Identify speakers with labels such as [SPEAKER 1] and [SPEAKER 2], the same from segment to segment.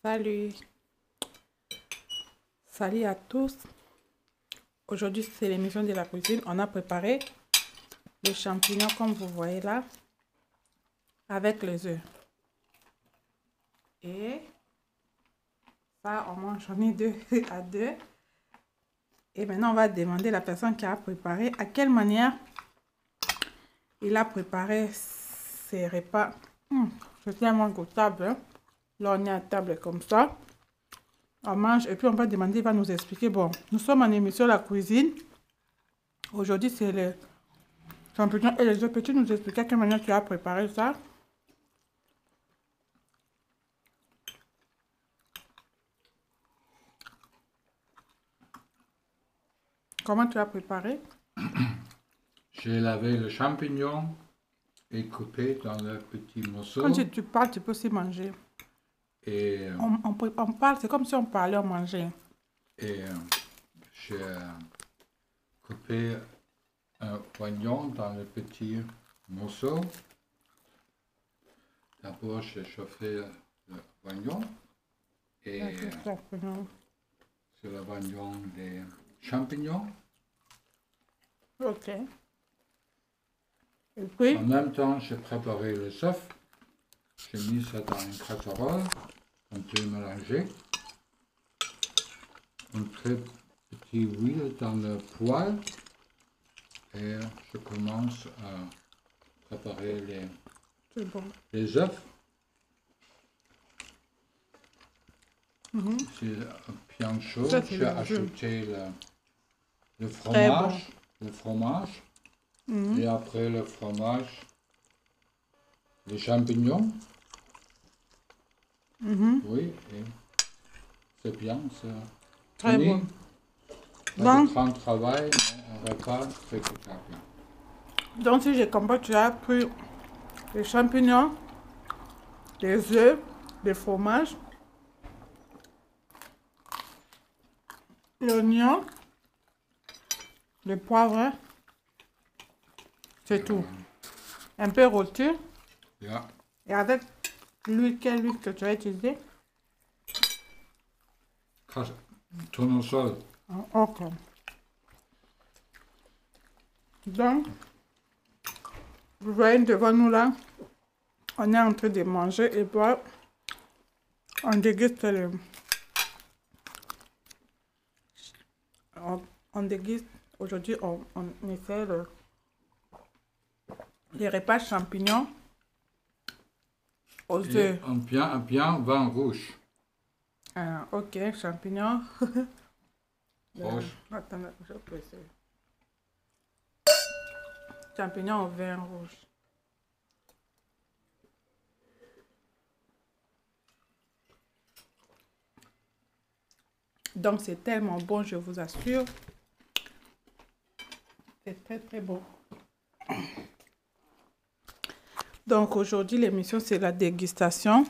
[SPEAKER 1] Salut, salut à tous. Aujourd'hui, c'est l'émission de la cuisine. On a préparé les champignons comme vous voyez là, avec les œufs. Et ça, on mange, j'en ai deux à deux. Et maintenant, on va demander à la personne qui a préparé à quelle manière il a préparé ses repas. C'est tellement goûtable. Hein? Là, on est à table comme ça. On mange et puis on va demander, il va nous expliquer. Bon, nous sommes en émission La Cuisine. Aujourd'hui, c'est les champignons et les œufs. Peux-tu nous expliquer à quelle manière tu as préparé ça? Comment tu as préparé?
[SPEAKER 2] J'ai lavé le champignon et coupé dans le petit morceau.
[SPEAKER 1] Quand tu parles, tu peux aussi manger.
[SPEAKER 2] Et,
[SPEAKER 1] On parle, c'est comme si on parlait, on mangeait.
[SPEAKER 2] et j'ai coupé un oignon dans le petit morceau. D'abord, j'ai chauffé l'oignon et c'est l'oignon des champignons.
[SPEAKER 1] Ok. Et puis,
[SPEAKER 2] En même temps, j'ai préparé le œuf. J'ai mis ça dans une casserole. On peut mélanger. Un très petit huile dans le poêle. Et je commence à préparer
[SPEAKER 1] c'est bon.
[SPEAKER 2] les œufs. C'est bien chaud.
[SPEAKER 1] Ça, c'est
[SPEAKER 2] J'ai
[SPEAKER 1] le
[SPEAKER 2] ajouté le
[SPEAKER 1] Très
[SPEAKER 2] fromage. Le fromage. Et après le fromage, les champignons. Oui, et c'est bien.
[SPEAKER 1] Très bon.
[SPEAKER 2] Pas de grand travail, mais un repas très goûtable.
[SPEAKER 1] Donc, si j'ai compris, tu as pris les champignons, les œufs, le fromage, l'oignon, le poivre, c'est tout. Un peu rôti.
[SPEAKER 2] Ja,
[SPEAKER 1] Et avec l'huile, quelle huile que tu as utilisée?
[SPEAKER 2] tournesol.
[SPEAKER 1] Ok. Donc, vous voyez devant nous là, on est en train de manger et boire. On déguste le... On déguste. Aujourd'hui, on essaie les repas champignons aux
[SPEAKER 2] Et
[SPEAKER 1] œufs.
[SPEAKER 2] un bien vin rouge.
[SPEAKER 1] Ok, champignons.
[SPEAKER 2] Rouge.
[SPEAKER 1] Attends, je peux essayer. Champignons au vin rouge. Donc, c'est tellement bon, je vous assure. C'est très, très bon. Donc, aujourd'hui, l'émission, c'est la dégustation.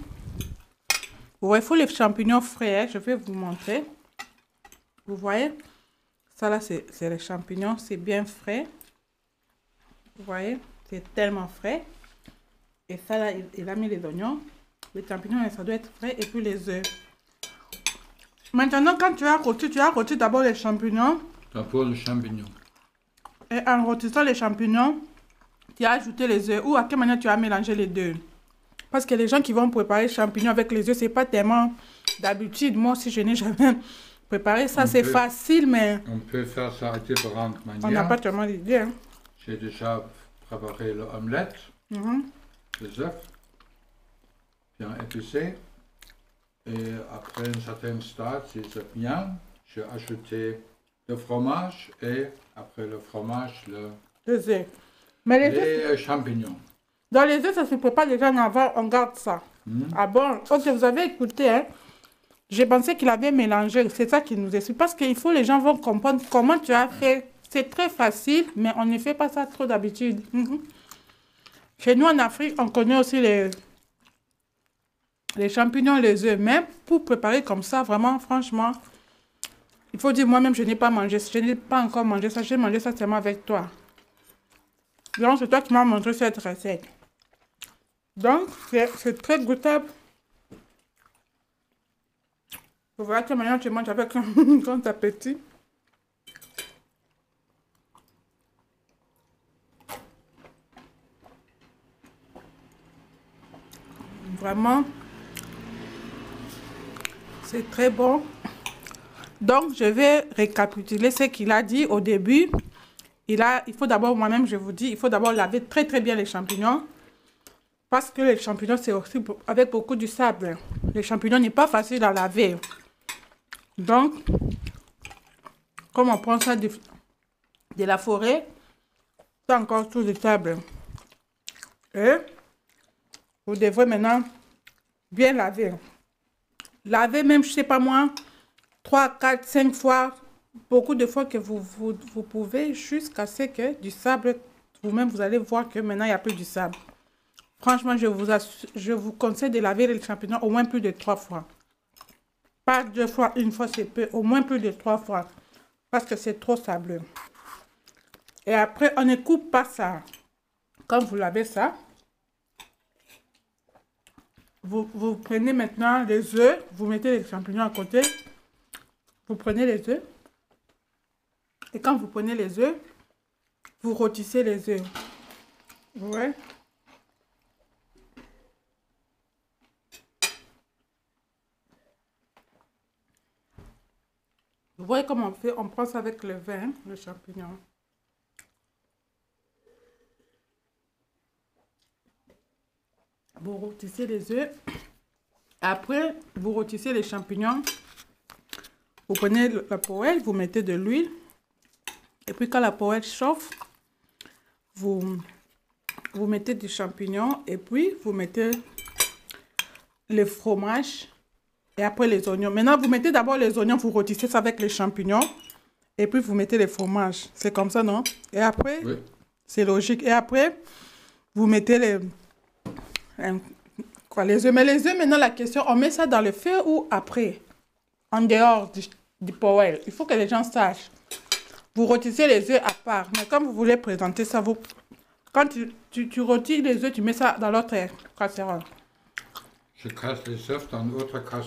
[SPEAKER 1] Vous voyez, il faut les champignons frais. Je vais vous montrer. Vous voyez? Ça, là, c'est les champignons. C'est bien frais. Vous voyez? C'est tellement frais. Et ça, là, il a mis les oignons. Les champignons, ça doit être frais. Et puis les œufs. Maintenant, quand tu as rôti d'abord les champignons.
[SPEAKER 2] D'abord le champignon.
[SPEAKER 1] Et en rôtissant les champignons, tu as ajouté les œufs. Ou à quelle manière tu as mélangé les deux? Parce que les gens qui vont préparer les champignons avec les œufs, c'est pas tellement d'habitude. Moi aussi, je n'ai jamais préparé ça. C'est facile, mais
[SPEAKER 2] On peut faire ça à différentes
[SPEAKER 1] on n'a pas
[SPEAKER 2] manières.
[SPEAKER 1] tellement d'idée. Hein.
[SPEAKER 2] J'ai déjà préparé l'omelette, les œufs, bien épicés. Et après un certain stade, si c'est bien, j'ai ajouté le fromage et après le fromage,
[SPEAKER 1] Les œufs. Mais les œufs,
[SPEAKER 2] les champignons.
[SPEAKER 1] dans les œufs, ça se prépare déjà en avant, on garde ça. Ah bon? Ok, vous avez écouté, hein? J'ai pensé qu'il avait mélangé. C'est ça qui nous explique. Parce qu'il faut les gens vont comprendre comment tu as fait. C'est très facile, mais on ne fait pas ça trop d'habitude. Chez nous, en Afrique, on connaît aussi les champignons, les œufs. Mais pour préparer comme ça, vraiment, franchement, il faut dire, moi-même, je n'ai pas mangé. Je n'ai pas encore mangé ça. J'ai mangé ça seulement avec toi. Donc, c'est toi qui m'as montré cette recette. Donc, c'est très goûtable. Voilà que maintenant tu manges avec un grand appétit. Vraiment, c'est très bon. Donc, je vais récapituler ce qu'il a dit au début. Il faut d'abord, moi-même, je vous dis, il faut d'abord laver très très bien les champignons. Parce que les champignons, c'est aussi avec beaucoup de sable. Les champignons n'est pas facile à laver. Donc, comme on prend ça de la forêt, c'est encore tout du sable. Et vous devrez maintenant bien laver. Laver même, je sais pas moi, 3, 4, 5 fois, beaucoup de fois que vous pouvez, jusqu'à ce que du sable, vous-même, vous allez voir que maintenant, il n'y a plus du sable. Franchement, je vous conseille de laver les champignons au moins plus de 3 fois. Pas 2 fois, une fois, c'est peu, au moins plus de 3 fois. Parce que c'est trop sableux. Et après, on ne coupe pas ça. Quand vous lavez ça, vous prenez maintenant les œufs, vous mettez les champignons à côté. Vous prenez les œufs. Et quand vous prenez les œufs, vous rôtissez les œufs. Ouais. Vous voyez comment on fait? On prend ça avec le vin, le champignon. Vous rôtissez les œufs. Après, vous rôtissez les champignons. Vous prenez la poêle, vous mettez de l'huile. Et puis quand la poêle chauffe, vous mettez du champignon. Et puis, vous mettez le fromage. Et après, les oignons. Maintenant, vous mettez d'abord les oignons, vous rôtissez ça avec les champignons. Et puis, vous mettez le fromage. C'est comme ça, non? Et après, oui. C'est logique. Et après, vous mettez les œufs. Mais les œufs, maintenant, la question, on met ça dans le feu ou après? En dehors du poêle. Il faut que les gens sachent. Vous rôtissez les œufs à part. Mais comme vous voulez présenter ça, quand tu rôtis les œufs, tu mets ça dans l'autre casserole.
[SPEAKER 2] Je casse les œufs dans l'autre casserole.